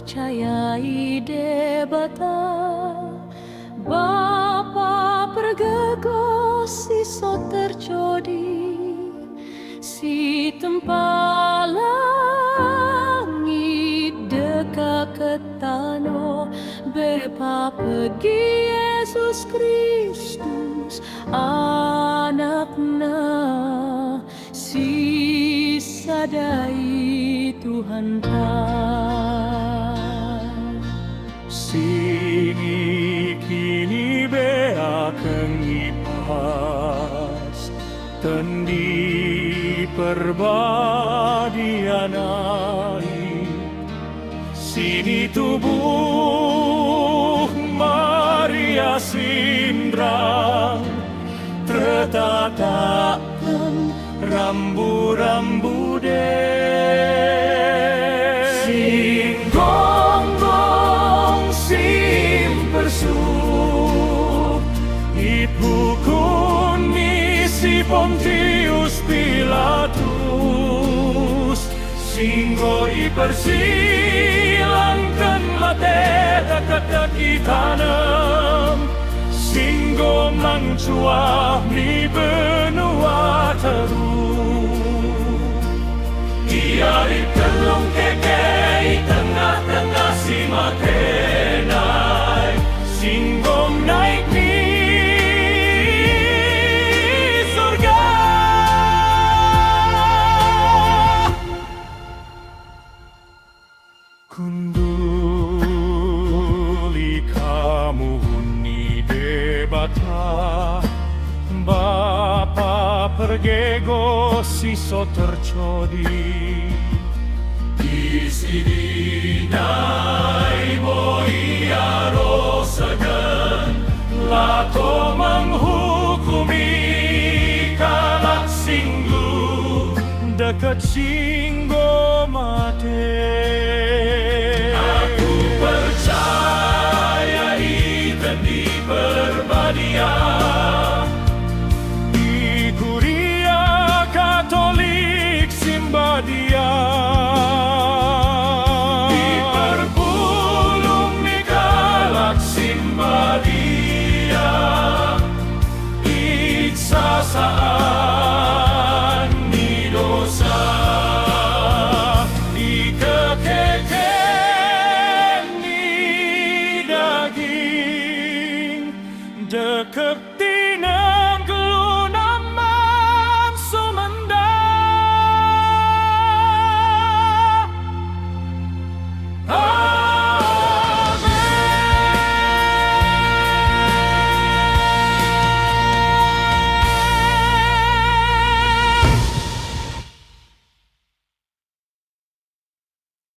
percayai debata Bapa pergegosi so terjodi si tempalangit deka ketano bepa pergi Yesus Kristus anakna si sadai Tuhan ta Singi kini bea kengipas tendi perbadianai sini tubuh Maria sindrang tertatakan rambu-rambu Singgonggong sim persuk Ipukun misi Pontius Pilatus Singgo ipersilangkan mate dekat tanam Singgo mangcuah ni benua terus Iari telung kekei tengah-tengah si makenai Singgo naik ni surga Kunduli kamu ni debata Bapa pergego si so tercodi di sini nai boia rosagan lato menghukumi kalak singgu dekat singgo mate aku percaya dan di perbadian dia diperpulung di galak Simbadia iksasaan di dosa dikekeken di daging dekep